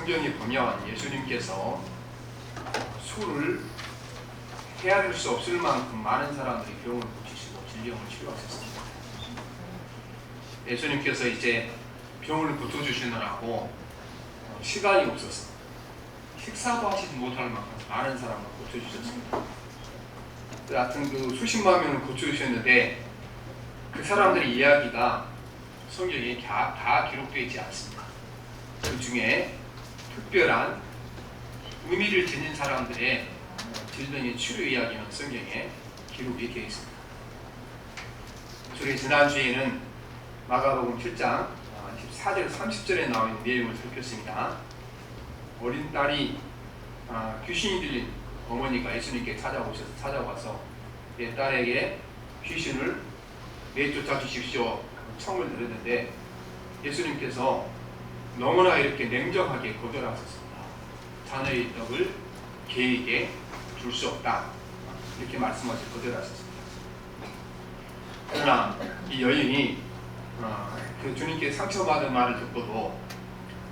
성경에 보면 예수님께서 수를 헤아릴 수 없을 만큼 많은 사람들이 병을 고치시고 질병을 치료하셨습니다. 예수님께서 이제 병을 고쳐주시느라고 시간이 없어서 식사도 하시지 못할 만큼 많은 사람을 고쳐주셨습니다. 하여튼 그 수십만 명을 고쳐주셨는데 그 사람들의 이야기가 성경에 다 기록되어 있지 않습니다. 그 중에 특별한 의미를 지닌 사람들의 질병의 치료 이야기는 성경에 기록이 되어 있습니다. 우리 지난주에는 마가복음 7장 14절 30절에 나와 있는 내용을 살폈습니다. 어린 딸이 귀신이 들린 어머니가 예수님께 찾아와서 내 딸에게 귀신을 내쫓아 주십시오 청을 드렸는데 예수님께서 너무나 이렇게 냉정하게 거절하셨습니다. 자녀의 떡을 개에게 줄 수 없다 이렇게 말씀하시고 거절하셨습니다. 그러나 이 여인이 그 주님께 상처받은 말을 듣고도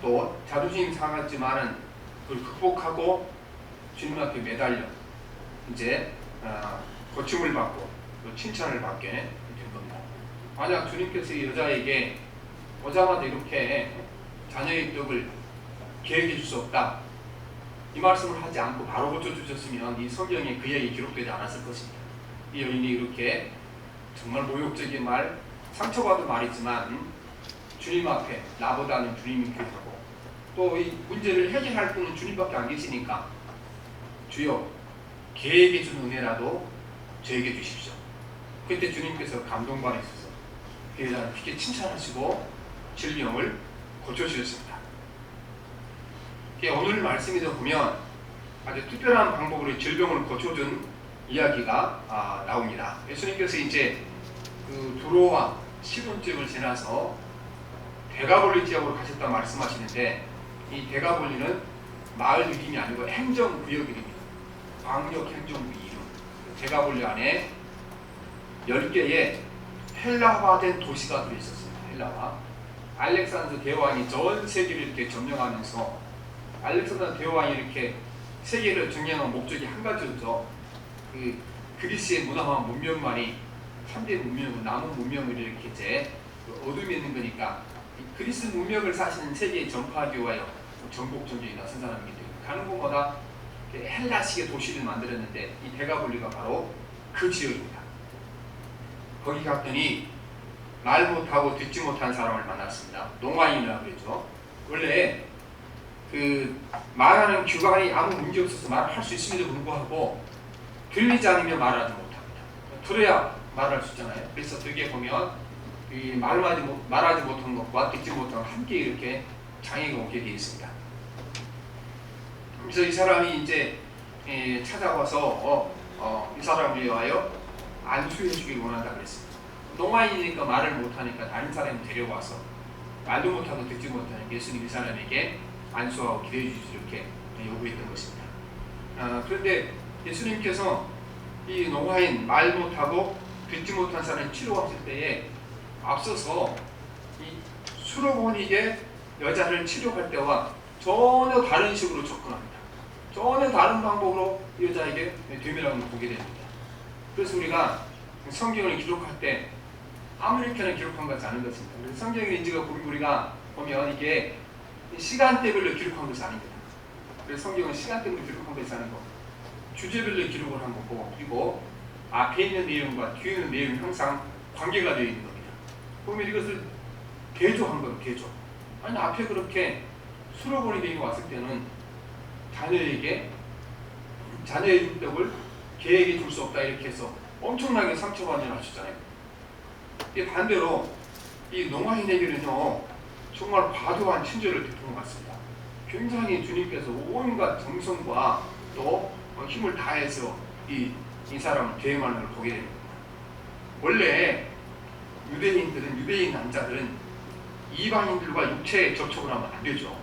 또 자존심 상했지만은 그걸 극복하고 주님 앞에 매달려 이제 고침을 받고 또 칭찬을 받게 된 겁니다. 만약 주님께서 이 여자에게 오자마자 이렇게 자녀의 떡을 개에게 줄 수 없다 이 말씀을 하지 않고 바로 고쳐주셨으면 이 성경에 그 얘기 기록되지 않았을 것입니다. 이 여인이 이렇게 정말 모욕적인 말, 상처받은 말이지만 주님 앞에 나보다는 주님이 귀하고 또 이 문제를 해결할 분은 주님밖에 안 계시니까 주여 개에게 준 은혜라도 저에게 주십시오. 그때 주님께서 감동받으셔서 그 여자를 깊게 칭찬하시고 질병을 고쳐주셨습니다. 오늘 말씀에서 보면 아주 특별한 방법으로 질병을 고쳐준 이야기가 나옵니다. 예수님께서 이제 그 두로와 시돈쯤을 지나서 데가볼리 지역으로 가셨다 말씀하시는데 이 데가볼리는 마을 이름이 아니고 행정구역 이름입니다. 광역 행정구 이름. 데가볼리 안에 10개의 헬라화된 도시가 들어있었습니다. 헬라화. 알렉산더 대왕이 전 세계를 이렇게 점령하면서 알렉산더 대왕이 이렇게 세계를 정리한 목적이 한 가지였죠. 그 그리스의 문화와 문명만이 3대 문명으로 남은 문명을 이렇게 이제 어둠이 있는 거니까 그리스 문명을 사시는 세계에 전파하기 위하여 정복 전쟁이 나선 사람입니다. 가는 곳마다 헬라식의 도시를 만들었는데 이 데가볼리가 바로 그 지역입니다. 거기 갔더니 말 못하고 듣지 못한 사람을 만났습니다. 농아인이라고 그러죠. 원래 그 말하는 규관이 아무 문제 없어서 말을 할 수 있음에도 불구하고 들리지 않으면 말하지 못합니다. 들어야 말할 수 있잖아요. 그래서 되게 보면 이 말하지 못한 것과 듣지 못한 것 함께 이렇게 장애가 오게 되어 있습니다. 그래서 이 사람이 이제 찾아와서 이 사람을 위하여 안수해 주길 원한다 그랬습니다. 농아인이니까 말을 못하니까 다른 사람이 데려와서 말도 못하고 듣지 못하는 예수님 이 사람에게 안수하고 기도해 주시지 이렇게 요구했던 것입니다. 그런데 예수님께서 이 농아인 말 못하고 듣지 못한 사람을 치료하실 때에 앞서서 이 수로보니게 여자를 치료할 때와 전혀 다른 식으로 접근합니다. 전혀 다른 방법으로 이 여자에게 되밀함을 보게 됩니다. 그래서 우리가 성경을 기록할 때 아무렇게나 기록한 것이 아닌 것입니다. 그래서 성경의 인지가 우리가 보면 이게 시간대별로 기록한 것이 아닙니다. 그래서 성경은 시간대별로 기록한 것이 아니고 주제별로 기록을 한 거고 그리고 앞에 있는 내용과 뒤에 있는 내용이 항상 관계가 되어 있는 겁니다. 보면 이것을 대조한 거예요. 대조. 아니 앞에 그렇게 수로보니 내용이 왔을 때는 자녀의 율법을 개에게 줄 수 없다 이렇게 해서 엄청나게 상처받는 일 하셨잖아요. 반대로 이 농아인에게는요 정말 과도한 친절을 베푸는 것 같습니다. 굉장히 주님께서 온갖 정성과 또 힘을 다해서 이 사람을 대응하는 걸 보게 됩니다. 원래 유대인 남자들은 이방인들과 육체에 접촉을 하면 안 되죠.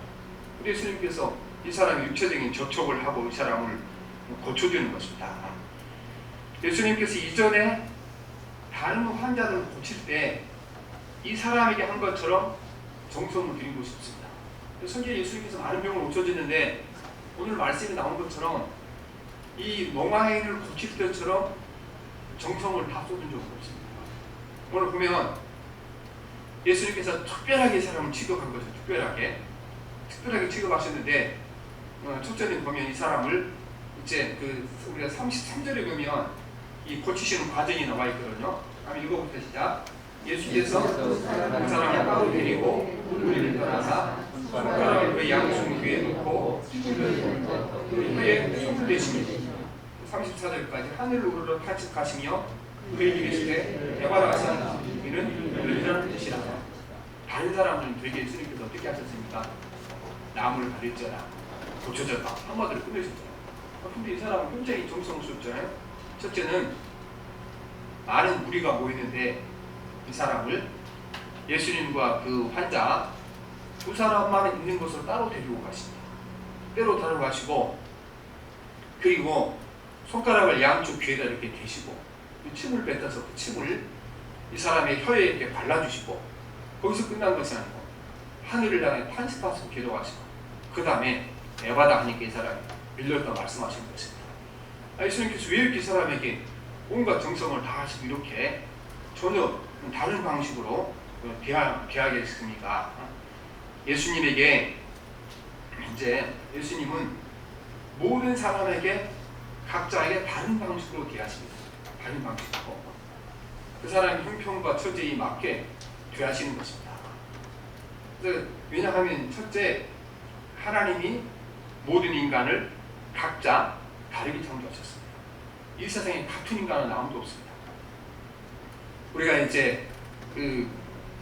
그래서 예수님께서 이 사람의 육체적인 접촉을 하고 이 사람을 고쳐주는 것입니다. 예수님께서 이전에 다른 환자를 고칠 때 이 사람에게 한 것처럼 정성을 드리고 싶습니다. 성경에 예수님께서 많은 병을 고쳐주는데 오늘 말씀이 나온 것처럼 이 농아인을 고칠 때처럼 정성을 다 쏟은 적은 없습니다. 오늘 보면 예수님께서 특별하게 사람을 취급한 거죠. 특별하게 취급하셨는데 첫째는 보면 이 사람을 이제 우리가 33절에 보면 이 고치시는 과정이 나와 있거든요. 한번 읽어보세요. 시작. 예수께서 그 사람을 따로 데리고 우리를 떠나사 손가락을 그 양손 귀에 놓고 그 혀에 손을 대시니 34절까지 하늘을 우러러 탄식하시며 그에게 이르시되 대바라 하시는 이는 이런 뜻이라. 다른 사람들은 되게 예수님께서 어떻게 하셨습니까? 나무를 가렸잖아, 고쳐졌다, 한마디로 끝내셨잖아요. 근데 이 사람은 굉장히 정성스럽잖아요. 첫째는 많은 무리가 모이는데 이 사람을 예수님과 그 환자 두 사람만 있는 곳으로 따로 데리고 가십니다. 때로 따로 가시고, 그리고 손가락을 양쪽 귀에다 이렇게 대시고 침을 뱉어서 그 침을 이 사람의 혀에 이렇게 발라주시고, 거기서 끝난 것이 아니고 하늘을 향해 탄식하면서 기도하시고, 그 다음에 에바다 하니까 이 사람이 밀렸다 말씀하시는 것입니다. 예수님께서 왜 이렇게 이 사람에게 온갖 정성을 다하시고 이렇게 전혀 다른 방식으로 대하게 했습니까? 예수님에게 이제 예수님은 모든 사람에게 각자에게 다른 방식으로 대하십니다. 다른 방식으로 그 사람의 형편과 처지에 맞게 대하시는 것입니다. 그래서 왜냐하면 첫째, 하나님이 모든 인간을 각자 다르게 창조하셨습니다. 이 세상에 같은 인간은 아무도 없습니다. 우리가 이제 그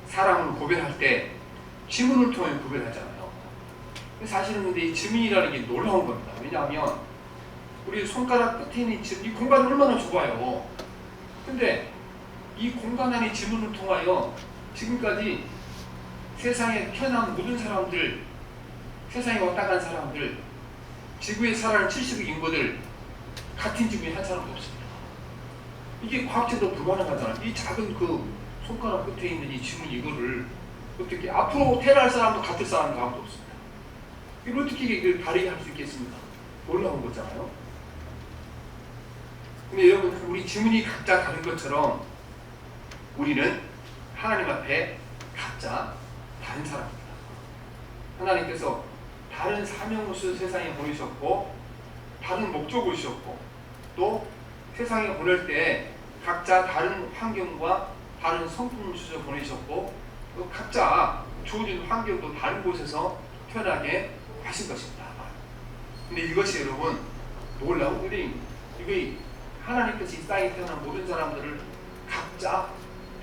사람을 구별할 때 지문을 통해 구별하잖아요. 사실은 근데 이 지문이라는 게 놀라운 겁니다. 왜냐하면 우리 손가락 끝에 있는 지문, 이 공간이 얼마나 좁아요. 근데 이 공간 안의 지문을 통하여 지금까지 세상에 태어난 모든 사람들, 세상에 왔다 간 사람들, 지구에 살아가는 70억 인구들 같은 지문에 한 사람도 없습니다. 이게 과학적으로 불가능하잖아요. 이 작은 그 손가락 끝에 있는 이 지문 이거를 어떻게 앞으로 태어날 사람도 같은 사람도 아무도 없습니다. 이걸 어떻게 다르게 할 수 있겠습니까? 놀라운 거잖아요. 근데 여러분, 우리 지문이 각자 다른 것처럼 우리는 하나님 앞에 각자 다른 사람입니다. 하나님께서 다른 사명으로서 세상에 보내셨고, 다른 목적을 주셨고, 또 세상에 보낼 때 각자 다른 환경과 다른 성품을 주셔서 보내셨고, 또 각자 주어진 환경도 다른 곳에서 태어나게 하신 것입니다. 근데 이것이 여러분 놀라운 일이, 이게 하나님께서 이 땅에 태어난 모든 사람들을 각자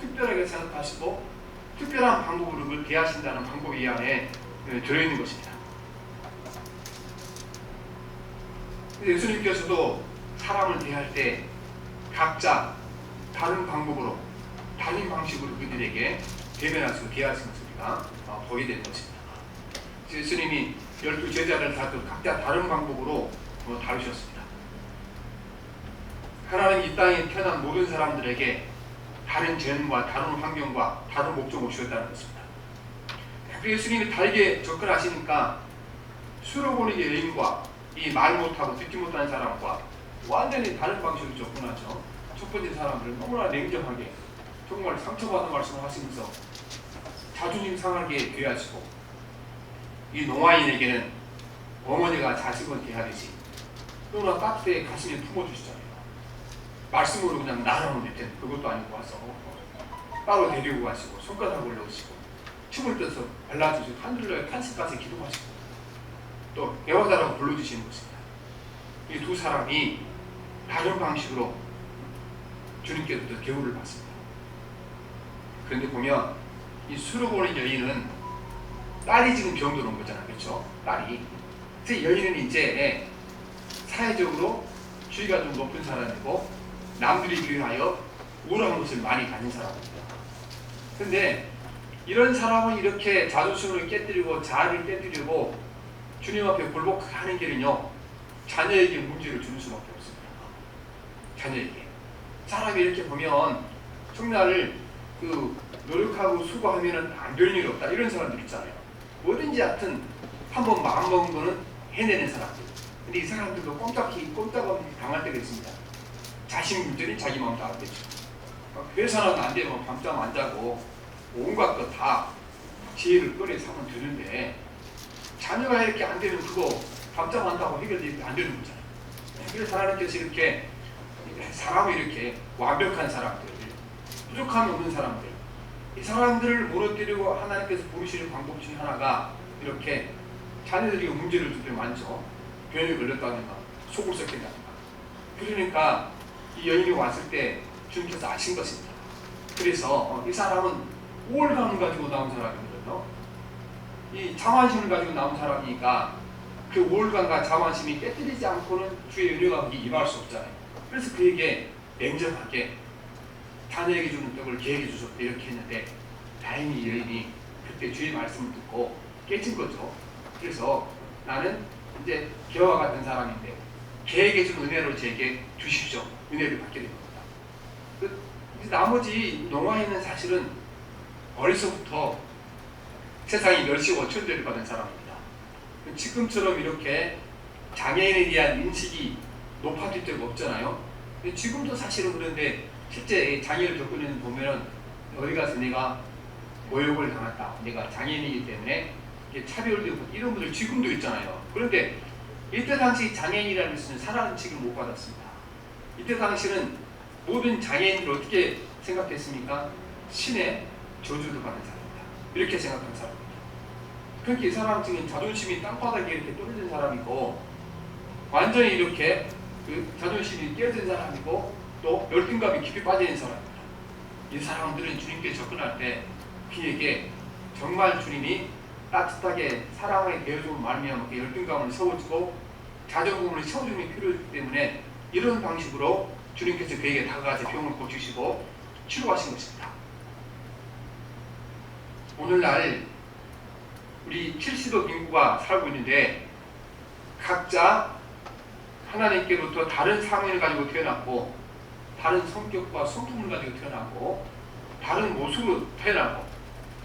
특별하게 생각하시고 특별한 방법으로 그걸 대하신다는 방법이 이 안에 들어있는 것입니다. 예수님께서도 사람을 대할 때 각자 다른 방법으로, 다른 방식으로 그들에게 대면하시고 대하시는 것을 우리가 보게 된 것입니다. 예수님이 12제자를 다도 각자 다른 방법으로 다루셨습니다. 하나님 이 땅에 태어난 모든 사람들에게 다른 죄과 다른 환경과 다른 목적을 주셨다는 것입니다. 예수님이 다르게 접근하시니까 수로보니 여인과 이 말 못하고 듣지 못하는 사람과 완전히 다른 방식으로 접근하죠. 첫 번째 사람들은 너무나 냉정하게 정말 상처받은 말씀을 하시면서 자존심 상하게 대하시고, 이 농아인에게는 어머니가 자식을 대하듯이 너무나 따뜻하게 가슴에 품어주시잖아요. 말씀으로 그냥 나라면 됐든 그것도 아니고 와서 따로 데리고 가시고 손가락을 넣으시고 춤을 떼서 발라주시고 하늘을 탄식까지 기도하시고 또 애워달라고 불러주시는 것입니다. 이 두 사람이 다른 방식으로 주님께로부터 대우를 받습니다. 그런데 보면 이 수르보는 여인은 딸이 지금 병들어 온 거잖아요. 그렇죠? 딸이. 그래서 여인은 이제 사회적으로 지위가 좀 높은 사람이고 남들이 비하여 우울한 것을 많이 가진 사람입니다. 그런데 이런 사람은 이렇게 자존심을 깨뜨리고 자아를 깨뜨리고 주님 앞에 굴복하는 길은요, 자녀에게 문제를 주는 수밖에 없습니다. 자녀에게. 사람이 이렇게 보면 청나를 노력하고 수고하면 안 되는 일이 없다, 이런 사람들 있잖아요. 뭐든지 하여튼 한번 마음먹은 거는 해내는 사람들. 근데 이 사람들도 꼼짝없이 당할 때가 있습니다. 자신 문제는 자기 마음 다 알겠죠. 회사는 안 되면 밤잠 안 자고 온갖 거 다 지혜를 꺼내 삼으면 되는데, 자녀가 이렇게 안 되면 그거 밤잠 안다고 해결이 안 되는 거잖아요. 그래서 하나님께서 이렇게 사람이 이렇게 완벽한 사람들, 부족함이 없는 사람들, 이 사람들을 무너뜨리고 하나님께서 부르시는 방법 중에 하나가 이렇게 자녀들이 문제를 줄 때 많죠. 병에 걸렸다든가 속을 썩힌다든가. 그러니까 이 여인이 왔을 때 주님께서 아신 것입니다. 그래서 이 사람은 우월감을 가지고 나온 사람이거든요. 이 자만심을 가지고 나온 사람이니까 그 우월감과 자만심이 깨뜨리지 않고는 주의 은혜가 임할 수 없잖아요. 그래서 그에게 냉정하게 자녀에게 주는 떡을 개에게 주셨다 이렇게 했는데, 다행히 이 여인이 그때 주의 말씀을 듣고 깨진 거죠. 그래서 나는 이제 개와 같은 사람인데 개에게 준 은혜로 제게 주십시오. 은혜를 받게 된 겁니다. 나머지 노아에는 사실은 어려서부터 세상이 멸시고 천대를 받은 사람입니다. 지금처럼 이렇게 장애인에 대한 인식이 높아질 때가 없잖아요. 지금도 사실은 그런데 실제 장애를 겪고 있는 보면은 어디 가서 내가 모욕을 당했다, 내가 장애인이기 때문에 차별되고 이런 분들 지금도 있잖아요. 그런데 이때 당시 장애인이라는 것은 사랑하는 취급을 못 받았습니다. 이때 당시는 모든 장애인들 어떻게 생각했습니까? 신의 저주를 받은 사람이다, 이렇게 생각한 사람입니다. 그러니까 이 사람 지금 자존심이 땅바닥에 이렇게 떨어진 사람이고, 완전히 이렇게 그 자존심이 깨어진 사람이고, 또 열등감이 깊이 빠져있는 사람입니다. 이 사람들은 주님께 접근할 때 그에게 정말 주님이 따뜻하게 사랑에 대해주는 말미암아 열등감을 세워주고 자존감을 세워주는 필요이기 때문에 이런 방식으로 주님께서 그에게 다가가서 병을 고치시고 치료하신 것입니다. 오늘날 우리 70억 인구가 살고 있는데 각자 하나님께로부터 다른 상황을 가지고 태어났고, 다른 성격과 성품을 가지고 태어났고, 다른 모습으로 태어나고,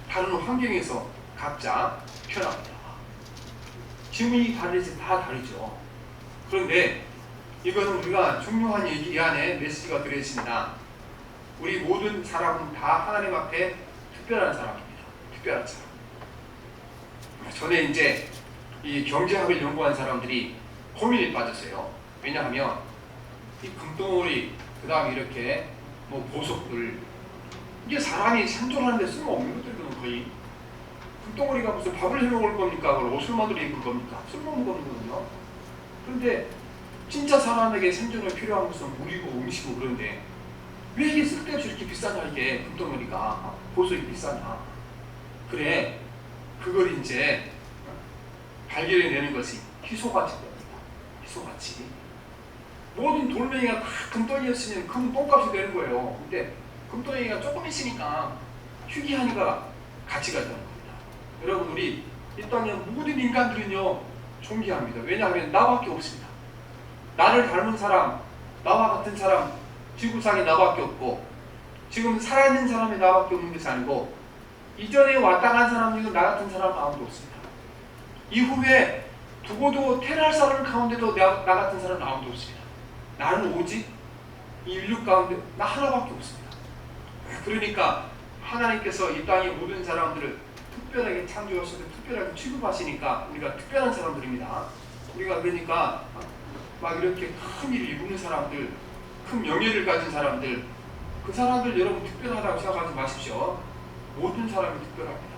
다른 환경에서 각자 태어납니다. 지문이 다르지 다 다르죠. 그런데 이거는 우리가 중요한 얘기 안에 메시지가 들어있습니다. 우리 모든 사람은 다 하나님 앞에 특별한 사람입니다. 특별한 사람. 전에 이제 이 경제학을 연구한 사람들이 고민에 빠졌어요. 왜냐하면 이 금덩어리, 그 다음에 이렇게 뭐 보석들, 이게 사람이 생존하는데 쓸모없는 것들이거든요. 거의 금덩어리가 무슨 밥을 해 먹을 겁니까? 그걸 옷을 만들어 입을 겁니까? 쓸모없는 거거든요. 그런데 진짜 사람에게 생존에 필요한 것은 물이고 음식이고, 그런데 왜 이게 쓸데없이 이렇게 비싸냐, 이게 금덩어리가, 보석이 비싸냐. 그래, 그걸 이제 발견해내는 것이 희소가치입니다. 희소가치. 모든 돌멩이가 다 금덩이였으면 금 똥값이 되는 거예요. 근데 금덩이가 조금 있으니까 희귀하니까 가치가 있다는 겁니다. 여러분, 우리 이 땅에 모든 인간들은요 존귀합니다. 왜냐하면 나밖에 없습니다. 나를 닮은 사람, 나와 같은 사람, 지구상에 나밖에 없고, 지금 살아있는 사람이 나밖에 없는 것이 아니고, 이전에 왔다 간 사람 중에 나 같은 사람은 아무도 없습니다. 이후에 두고도 태어날 사람 가운데도 나 같은 사람은 아무도 없습니다. 나는 오직 이 인류 가운데 나 하나밖에 없습니다. 그러니까 하나님께서 이 땅의 모든 사람들을 특별하게 창조하셔서 특별하게 취급하시니까 우리가 특별한 사람들입니다. 우리가 그러니까 막 이렇게 큰 일을 이루는 사람들, 큰 명예를 가진 사람들, 그 사람들 여러분 특별하다고 생각하지 마십시오. 모든 사람이 특별합니다.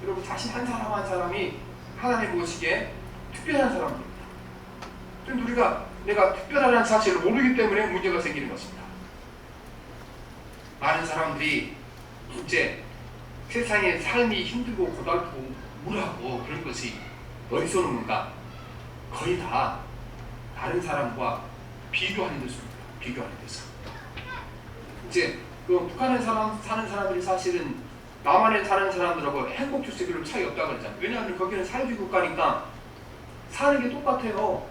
여러분 자신 한 사람 한 사람이 하나님 보시기에 특별한 사람입니다. 그런데 우리가 내가 특별하다는 사실을 모르기 때문에 문제가 생기는 것입니다. 많은 사람들이 이제 세상에 삶이 힘들고 고달프고 우울하고 그런 것이 어디서 오는가? 거의 다 다른 사람과 비교하는 데서입니다. 비교하는 데서. 이제 그 북한에 사는 사람들이 사실은 남한에 사는 사람들하고 행복 주스에 별로 차이 없다고 그러잖아요. 왜냐하면 거기는 사회주의 국가니까 사는 게 똑같아요.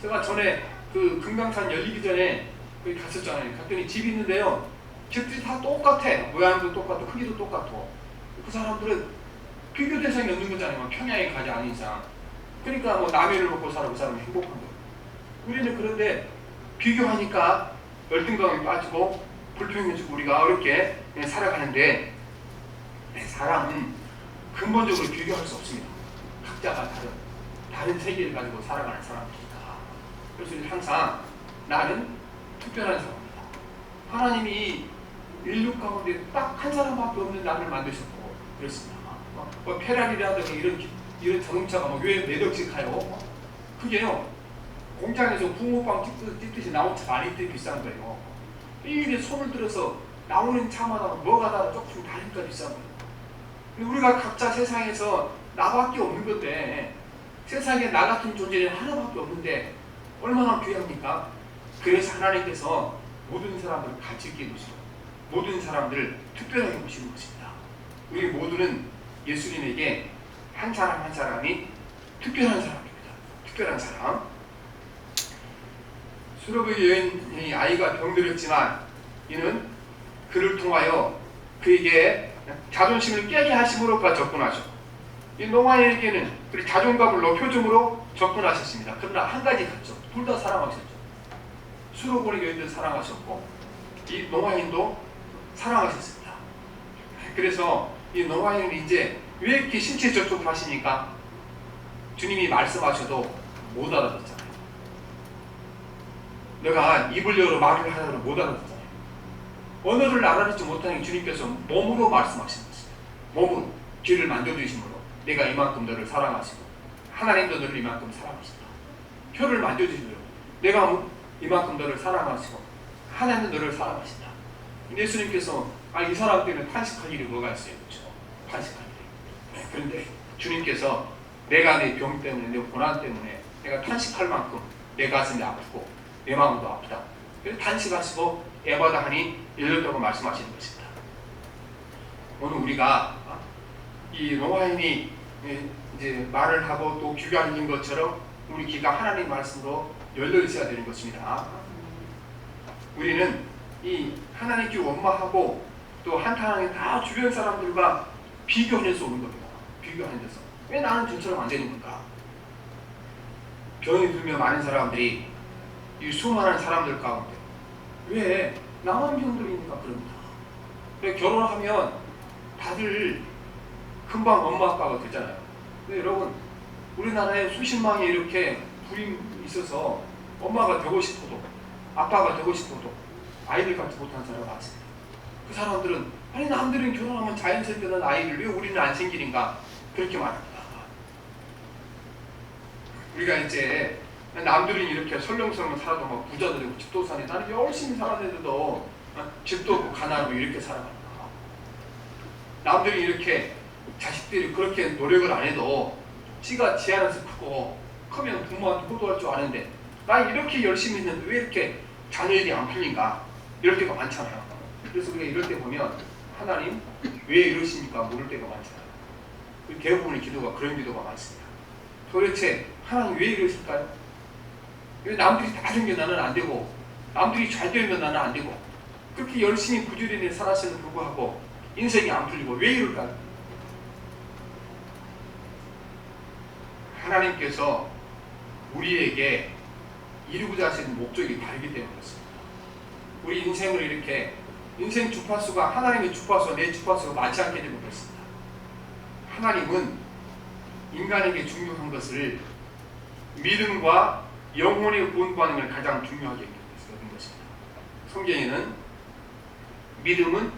제가 전에 그 금강산 열리기 전에 거기 갔었잖아요. 갔더니 집이 있는데요, 집들이 다 똑같아. 모양도 똑같고 크기도 똑같고. 그 사람들은 비교 대상이 없는 거잖아요. 평양에 가지 않은 이상. 그러니까 뭐 남의 일을 먹고 살아 그 사람은 행복한 거예요. 우리는 그런데 비교하니까 열등감이 빠지고 불평해지고 우리가 어렵게 살아가는데 사람은 근본적으로 비교할 수 없습니다. 각자가 다른 세계를 가지고 살아가는 사람들이다. 그래서 항상 나는 특별한 사람이다. 하나님이 인류 가운데 딱 한 사람밖에 없는 나를 만드셨고 그렇습니다. 뭐 페라리라든가 이런 자동차가 왜 몇 억씩 가요? 그게요 공장에서 붕어빵 찍듯이 나온 차가 아닌데 비싼 거예요. 이게 손을 들어서 나오는 차마다 뭐가 다 조금 다르니까 비싼 거예요. 우리가 각자 세상에서 나밖에 없는 건데 세상에 나 같은 존재는 하나밖에 없는데 얼마나 귀합니까? 그래서 하나님께서 모든 사람들을 같이 있게 해주시고 모든 사람들을 특별하게 보시는 것입니다. 우리 모두는 예수님에게 한 사람 한 사람이 특별한 사람입니다. 특별한 사람. 수르의 여인이 아이가 병들었지만 이는 그를 통하여 그에게 자존심을 깨게 하심으로까지 접근하셨고 이 노아에게는 그 자존감을 높여줌으로 접근하셨습니다. 그러나 한 가지 같죠. 둘 다 사랑하셨죠. 수르의 여인도 사랑하셨고 이 노아인도 사랑하셨습니다. 그래서 이 노아인은 이제 왜 이렇게 신체 접촉을 하시니까 주님이 말씀하셔도 못 알아듣잖아요. 내가 입을 열어 말을 하라고 못 알아듣잖아요. 언어를 알아듣지 못하니 주님께서 몸으로 말씀하시는 것입니다. 몸으로 귀를 만져주심으로 내가 이만큼 너를 사랑하시고 하나님도 너를 이만큼 사랑하신다. 혀를 만져주심으로 내가 이만큼 너를 사랑하시고 하나님도 너를 사랑하신다. 예수님께서 이 사람 때문에 탄식할 일이 뭐가 있어요? 그렇죠? 탄식할 일이. 네, 그런데 주님께서 내가 내 병 때문에 내 고난 때문에 내가 탄식할 만큼 내 가슴이 아프고 내 마음도 아프다. 그래서 탄식하시고 애바다 하니 열렸다고 말씀하시는 것입니다. 오늘 우리가 이 노아인이 이제 말을 하고 또 귀가 열린 것처럼 우리 귀가 하나님 말씀으로 열려 있어야 되는 것입니다. 우리는 이 하나님 귀 원망하고 또 한탄하는 다 주변 사람들과 비교하면서 오는 겁니다. 비교하면서 왜 나는 저처럼 안 되는 건가? 병이 들면 많은 사람들이 이 수많은 사람들 가운데 왜 나만 병들이니까 그럽니다. 왜 결혼하면 다들 금방 엄마 아빠가 되잖아요. 근데 여러분 우리나라에 수십만이 이렇게 불임이 있어서 엄마가 되고 싶어도 아빠가 되고 싶어도 아이를 갖지 못한 사람이 많습니다. 그 사람들은 아니 남들은 결혼하면 자연스럽게 난 아이를 왜 우리는 안 생기는가 그렇게 말합니다. 우리가 이제 남들은 이렇게 설렁설렁 살아도 막 부자도 되고 집도 사니 나는 열심히 살았는데도 집도 없고 가난하고 이렇게 살아갑니다. 남들이 이렇게 자식들이 그렇게 노력을 안 해도 지가 지 안에서 크고 크면 부모한테 효도할 줄 아는데 나 이렇게 열심히 했는데 왜 이렇게 자녀일이 안 풀린가 이럴 때가 많잖아요. 그래서 우리가 이럴 때 보면 하나님 왜 이러십니까 모를 때가 많잖아요. 대부분의 기도가 그런 기도가 많습니다. 도대체 하나님 왜 이러실까요? 왜 남들이 다 되면 나는 안 되고 남들이 잘 되면 나는 안 되고 그렇게 열심히 부지런히 살았음에도 불구하고 인생이 안 풀리고 왜 이럴까요? 하나님께서 우리에게 이루고자 하시는 목적이 다르기 때문에 그렇습니다. 우리 인생을 이렇게 인생 주파수가 하나님의 주파수와 내 주파수가 맞지 않게 되고 그렇습니다. 하나님은 인간에게 중요한 것을 믿음과 영혼의 구원받는 걸 가장 중요하게 여긴 것입니다. 성경에는 믿음은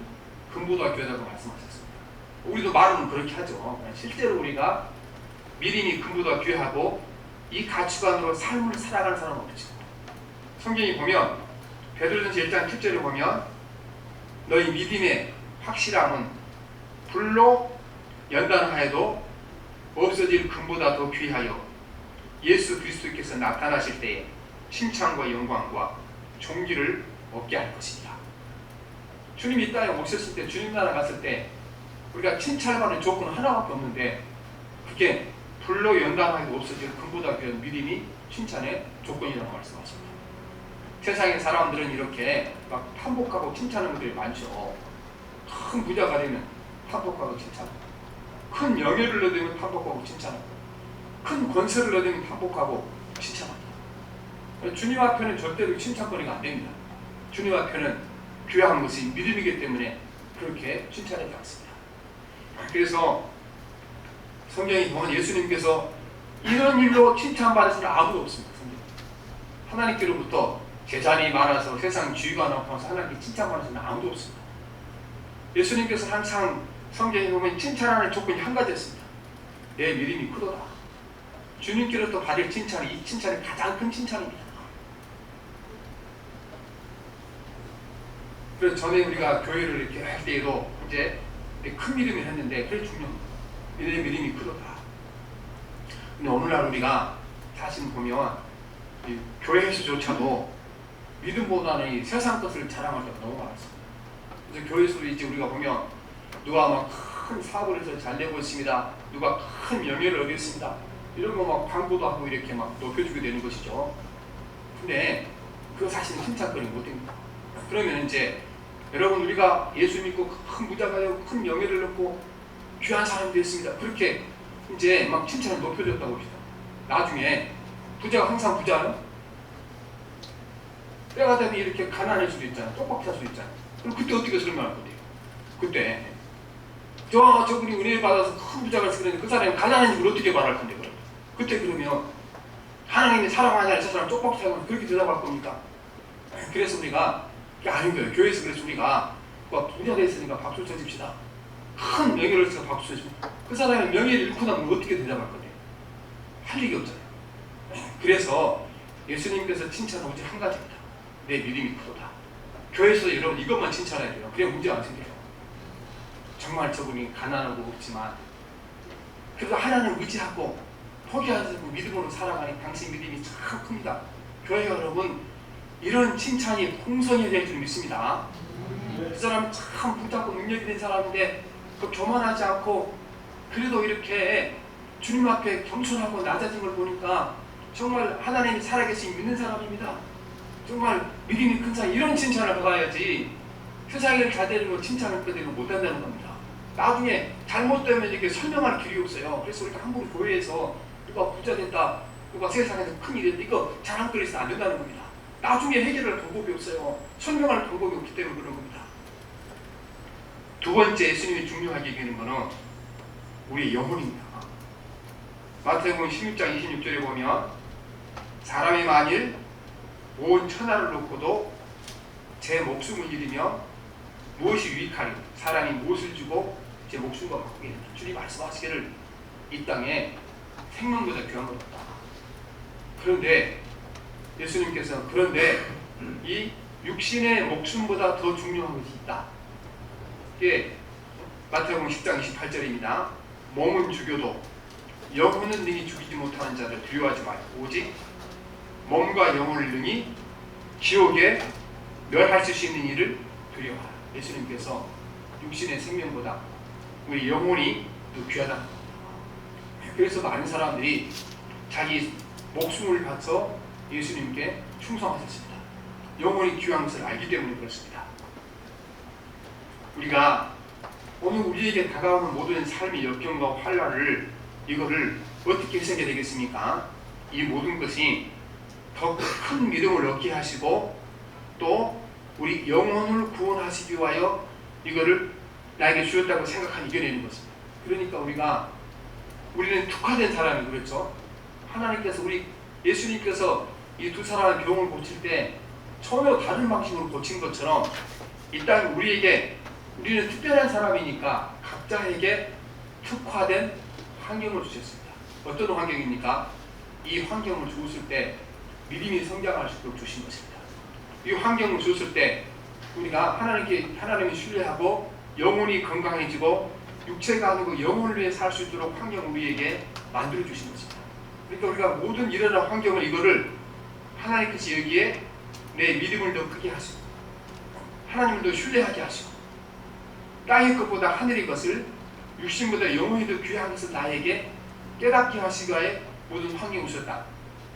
금보다 귀하다고 말씀하셨습니다. 우리도 말은 그렇게 하죠. 실제로 우리가 믿음이 금보다 귀하고 이 가치관으로 삶을 살아가는 사람은 없죠. 성경이 보면 베드로전서 1장 7절을 보면 너희 믿음의 확실함은 불로 연단하여도 없어질 금보다 더 귀하여 예수 그리스도께서 나타나실 때에 칭찬과 영광과 존귀를 얻게 할 것입니다. 주님이 이 땅에 오셨을 때 주님 나라 갔을 때 우리가 칭찬받는 조건은 하나밖에 없는데 그게 불로 연단하여도 없어질 금보다 귀한 믿음이 칭찬의 조건이라고 말씀하십니다. 세상의 사람들은 이렇게 막 탐복하고 칭찬하는 분들이 많죠. 큰 부자가 되면 탐복하고 칭찬하고 큰 큰 명예를 얻으면 탐복하고 칭찬합니다. 큰 권세를 얻으면 탐복하고 칭찬합니다. 주님 앞에는 절대로 칭찬거리가 안 됩니다. 주님 앞에는 귀한 것이 믿음이기 때문에 그렇게 칭찬하지 않습니다. 그래서 성경이 보면 예수님께서 이런 일로 칭찬받으시는 아무도 없습니다. 하나님께로부터 재산이 많아서 세상 지위가 높아서 하나님께 칭찬받으시는 아무도 없습니다. 예수님께서 항상 성경에 보면 칭찬하는 조건이 한 가지였습니다. 내 믿음이 크도다. 주님께로부터 받을 칭찬이 이 칭찬이 가장 큰 칭찬입니다. 그래서 전에 우리가 교회를 이렇게 할 때에도 이제 큰 믿음을 했는데 그게 중요합니다. 내 믿음이 크도다. 근데 오늘날 우리가 사실 보면 이 교회에서조차도 믿음보다는 이 세상 것을 자랑할 때가 너무 많습니다. 그래서 교회에서도 이제 우리가 보면 누가 막 큰 사업을 해서 잘 되고 있습니다. 누가 큰 명예를 얻었습니다. 이런 거 막 광고도 하고 이렇게 막 높여주게 되는 것이죠. 근데 그거 사실은 칭찬거리 못 됩니다. 그러면 이제 여러분 우리가 예수 믿고 큰 부자가 되고 큰 명예를 얻고 귀한 사람이 됐습니다. 그렇게 이제 막 칭찬을 높여줬다고 봅시다. 나중에 부자가 항상 부자는 때가 되면 이렇게 가난할 수도 있잖아요. 똑바로 살 수도 있잖아요. 그럼 그때 어떻게 설명할 건데요? 그때 저분이 은혜 받아서 큰 부자가 됐는데 그 사람이 가난한 집을 어떻게 말할 건데 그럼? 그때 그러면 하나님이 사랑하냐 저 사람 쪽박 살고 그렇게 대답할 겁니까? 그래서 우리가 그게 아닌 거예요. 교회에서 그래서 우리가 부자가 있으니까 박수 쳐줍시다. 큰 명예를 써서 박수 쳐줍니다. 그 사람의 명예를 잃고 나면 어떻게 대답할 건데? 할 일이 없잖아요. 그래서 예수님께서 칭찬은 오직 한 가지입니다. 내 믿음이 크도다. 교회에서 여러분 이것만 칭찬해야 돼요. 그냥 문제가 안 생겨요. 정말 저분이 가난하고 없지만 그래도 하나님을 의지하고 포기하지 않고 믿음으로 살아가니 당신 믿음이 참 큽니다. 교회 여러분 이런 칭찬이 풍성해야 될 줄 믿습니다. 그 사람은 참 부자고 능력 있는 사람인데 그 교만하지 않고 그래도 이렇게 주님 앞에 겸손하고 낮아진 걸 보니까 정말 하나님이 살아계신 믿는 사람입니다. 정말 믿음이 큰 사람 이런 칭찬을 받아야지 세상에 잘 되는 거 칭찬을 그대로 못한다는 겁니다. 나중에 잘못되면 이렇게 설명할 길이 없어요. 그래서 우리가 한번 교회에서 누가 부자 됐다, 누가 세상에서 큰 일이 됐다 이거 자랑거리해서 안 된다는 겁니다. 나중에 해결할 방법이 없어요. 설명할 방법이 없기 때문에 그런 겁니다. 두 번째 예수님이 중요하게 여기는 것은 우리의 영혼입니다. 마태복음 16장 26절에 보면 사람이 만일 온 천하를 놓고도 제 목숨을 잃으면 무엇이 유익하리? 사람이 무엇을 주고 제 목숨과 바꾸겠느냐? 주님 말씀하시기를 이 땅에 생명보다 귀한 것 없다. 그런데 예수님께서 그런데 이 육신의 목숨보다 더 중요한 것이 있다. 이게 마태복음 10장 28절입니다. 몸은 죽여도 영혼은 능히 죽이지 못하는 자를 두려워하지 말고 오직 몸과 영혼을 능히 지옥에 멸하실 수 있는 일을 두려워하라. 예수님께서 육신의 생명보다 우리 영혼이 더 귀하다. 그래서 많은 사람들이 자기 목숨을 바쳐 예수님께 충성하셨습니다. 영혼이 귀한 것을 알기 때문에 그렇습니다. 우리가 오늘 우리에게 다가오는 모든 삶의 역경과 환난을 이거를 어떻게 해석해야 되겠습니까? 이 모든 것이 더 큰 믿음을 얻게 하시고 또 우리 영혼을 구원하시기 위하여 이거를 나에게 주었다고 생각하니 이겨내는 것입니다. 그러니까 우리는 특화된 사람이 그렇죠. 하나님께서 예수님께서 이 두 사람의 병을 고칠 때 전혀 다른 방식으로 고친 것처럼 이 땅 우리는 특별한 사람이니까 각자에게 특화된 환경을 주셨습니다. 어떤 환경입니까? 이 환경을 주었을 때 믿음이 성장할 수 있도록 주신 것입니다. 이 환경을 주었을 때 우리가 하나님을 신뢰하고 영혼이 건강해지고 육체가 아니고 영혼을 위해 살 수 있도록 환경을 우리에게 만들어 주신 것입니다. 그러니까 우리가 모든 일어난 환경을 이거를 하나님께서 여기에 내 믿음을 더 크게 하시고 하나님을 더 신뢰하게 하시고 땅의 것보다 하늘의 것을 육신보다 영혼이 더 귀한 것을 나에게 깨닫게 하시기 위해 모든 환경을 주셨다.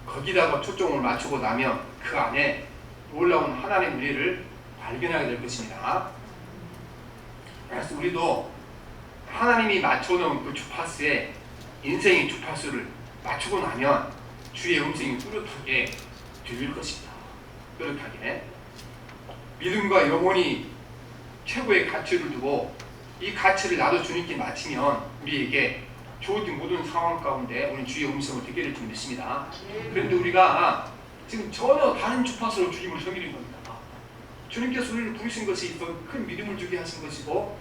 거기다가 초점을 맞추고 나면 그 안에 놀라운 하나님의 은혜를 발견하게 될 것입니다. 그래서 우리도 하나님이 맞춰놓은 그 주파수에 인생의 주파수를 맞추고 나면 주의 음성이 뚜렷하게 들릴 것입니다. 뚜렷하게. 믿음과 영혼이 최고의 가치를 두고 이 가치를 나도 주님께 맞추면 우리에게 좋은 모든 상황 가운데 우리 주의 음성을 듣게 될 줄 믿습니다. 그런데 우리가 지금 전혀 다른 주파수로 주님을 섬기는 겁니다. 주님께서 우리를 부르신 것이 더 큰 믿음을 주게 하신 것이고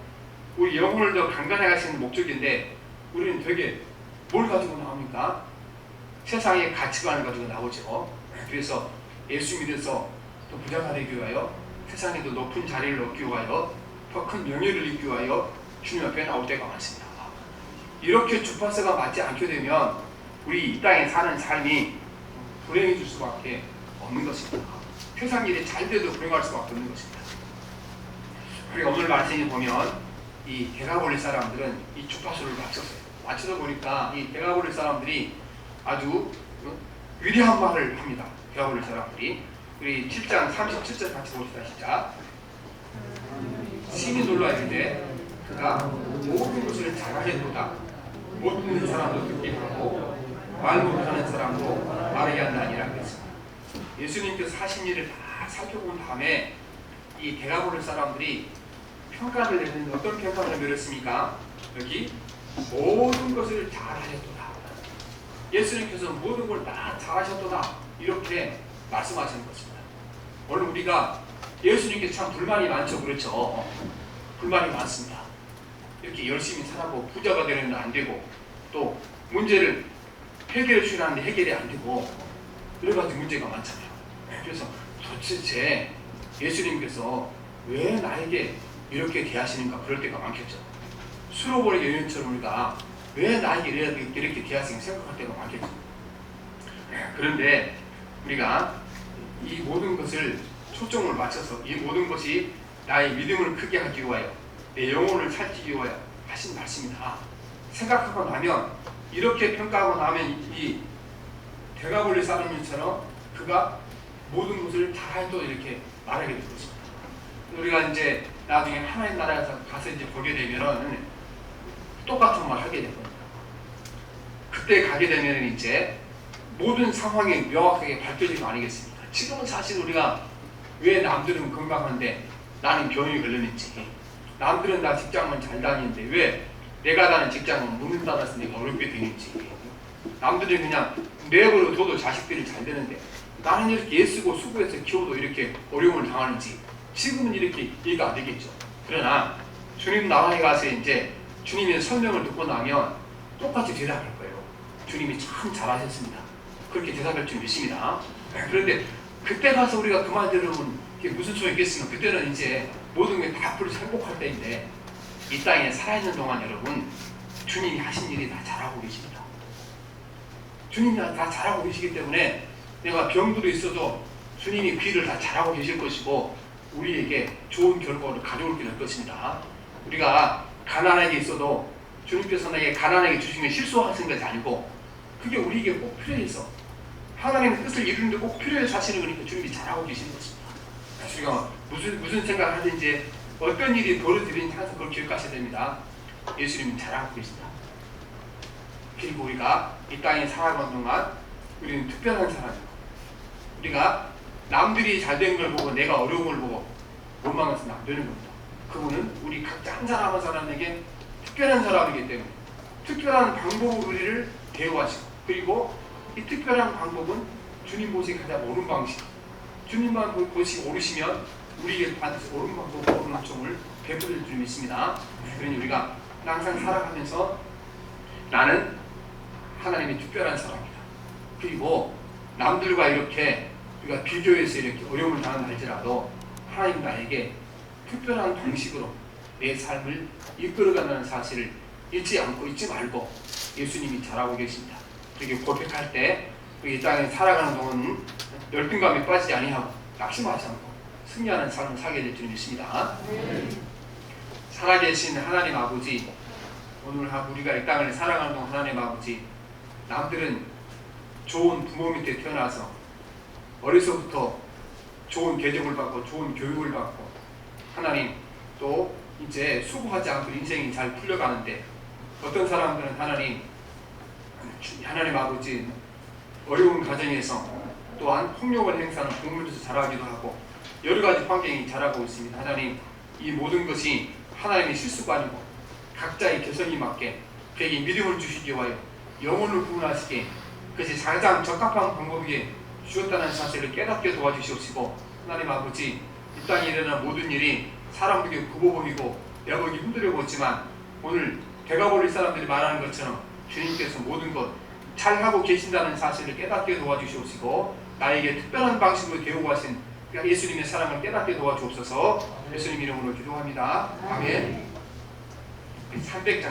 우리 영혼을 더 강건하게 하시는 목적인데 우리는 되게 뭘 가지고 나옵니까? 세상의 가치관을 가지고 나오죠. 그래서 예수 믿어서 또 부자가 되기 위하여 세상에 더 높은 자리를 얻기 위하여 더 큰 명예를 얻기 위하여 주님 앞에 나올 때가 많습니다. 이렇게 주파수가 맞지 않게 되면 우리 이 땅에 사는 삶이 불행해질 수밖에 없는 것입니다. 세상 일이 잘 돼도 불행할 수밖에 없는 것입니다. 우리가 오늘 말씀에 보면 이 데가볼리 사람들은 이 주파수를 맞췄어요. 맞추다 보니까 이 데가볼리 사람들이 아주 위대한 말을 합니다. 데가볼리 사람들이. 우리 7장 37절 같이 봅시다. 시작. 신이 놀라 이르되 그가 모든 것을 잘하겠도다. 못 듣는 사람도 듣게 하고 말 못하는 사람도 말하게 한다니라 그랬습니다. 예수님께서 하신 일을 다 살펴본 다음에 이 데가볼리 사람들이 평가를 내리는데 어떤 평가를 내렸습니까? 여기 모든 것을 잘하셨도다. 예수님께서 모든 걸 다 잘하셨도다. 이렇게 말씀하시는 것입니다. 오늘 우리가 예수님께 참 불만이 많죠. 그렇죠? 불만이 많습니다. 이렇게 열심히 살아고 부자가 되는데 안 되고 또 문제를 해결해 주시는데 해결이 안 되고 여러 가지 문제가 많잖아요. 그래서 도대체 예수님께서 왜 나에게 이렇게 대하시는가 그럴 때가 많겠죠. 수로보리 여인처럼 우리가 왜 나에게 이렇게 대하시는가 생각할 때가 많겠죠. 그런데 우리가 이 모든 것을 초점을 맞춰서 이 모든 것이 나의 믿음을 크게 하기 위하여 내 영혼을 살리기 위하여 하신 말씀이다. 생각하고 나면 이렇게 평가하고 나면 이 데가볼리 사람들처럼 그가 모든 것을 잘해도 이렇게 말하게 될 것입니다. 우리가 이제 나중에 하나님 나라에서 가서 이제 보게 되면은 똑같은 말 하게 될 겁니다. 그때 가게 되면 이제 모든 상황이 명확하게 밝혀지는 거 아니겠습니까? 지금은 사실 우리가 왜 남들은 건강한데 나는 병이 걸렸는지, 남들은 나 직장만 잘 다니는데 왜 내가 다니는 직장은 문 닫아서 내가 어렵게 되는지, 남들은 그냥 내버려 둬도 자식들이 잘 되는데 나는 이렇게 애쓰고 수고해서 키워도 이렇게 어려움을 당하는지 지금은 이렇게 이해가 안 되겠죠. 그러나 주님 나라에 가서 이제 주님의 설명을 듣고 나면 똑같이 대답할 거예요. 주님이 참 잘하셨습니다. 그렇게 대답할 줄 믿습니다. 그런데 그때 가서 우리가 그 말 들으면 그게 무슨 소용이 있겠습니까? 그때는 이제 모든 게 다 풀려서 행복할 때인데 이 땅에 살아있는 동안 여러분 주님이 하신 일이 다 잘하고 계십니다. 주님이 다 잘하고 계시기 때문에 내가 병들어 있어도 주님이 그 일을 다 잘하고 계실 것이고 우리에게 좋은 결과를 가져올 될 것입니다. 우리가 가난하게 있어도 주님께서 나에게 가난하게 주신 게 실수하신 것이 아니고 그게 우리에게 꼭 필요해서 하나님의 뜻을 이루는데 꼭 필요해서 하시는 거니까 주님이 잘하고 계시는 것입니다. 우리가 무슨 생각을 하든지 어떤 일이 벌어지든지 항상 그걸 기억하셔야 됩니다. 예수님은 잘하고 계신다. 그리고 우리가 이 땅에 살아가는 동안 우리는 특별한 사람이고 우리가 남들이 잘된 걸 보고 내가 어려운 걸 보고 원망해서는 안 되는 겁니다. 그분은 우리 각자 한 사람 한 사람에게 특별한 사람이기 때문에 특별한 방법으로 우리를 대우하시고 그리고 이 특별한 방법은 주님 보시기 가장 옳은 방식 주님만 보시기 옳으시면 우리에게 반드시 옳은 방법, 옳은 학종을 베풀어줄 줄 믿습니다. 그러니 우리가 항상 살아가면서 나는 하나님의 특별한 사람이다. 그리고 남들과 이렇게 우리가 비교해서 이렇게 어려움을 당한다 할지라도 하나님 나에게 특별한 방식으로 내 삶을 이끌어간다는 사실을 잊지 말고 예수님이 잘하고 계십니다. 그렇게 고백할 때 이 땅에 살아가는 동안 열등감에 빠지지 아니하고 낙심하지 않고 승리하는 삶을 살게 될 줄 믿습니다. 살아계신 하나님 아버지, 오늘 우리가 이 땅을 살아가는 동안 하나님 아버지, 남들은 좋은 부모 밑에 태어나서 어려서부터 좋은 교육을 받고 좋은 교육을 받고 하나님 또 이제 수고하지 않고 인생이 잘 풀려가는데 어떤 사람들은 하나님 아버지 어려운 가정에서 또한 폭력을 행사하는 부모님에서 자라기도 하고 여러 가지 환경이 자라고 있습니다. 하나님 이 모든 것이 하나님의 실수가 아니고 각자의 개성에 맞게 그에게 믿음을 주시기 위하여 영혼을 구원하시게 그것이 가장 적합한 방법이기에 주셨다는 사실을 깨닫게 도와주시옵시고 하나님 아버지 이 땅에 일어나는 모든 일이 사람들에게 굽어보이고 내보기 힘들어 보지만 오늘 배가 버릴 사람들이 말하는 것처럼 주님께서 모든 것 잘하고 계신다는 사실을 깨닫게 도와주시옵시고 나에게 특별한 방식으로 대우하신 예수님의 사랑을 깨닫게 도와주옵소서. 예수님 이름으로 기도합니다. 아멘. 300장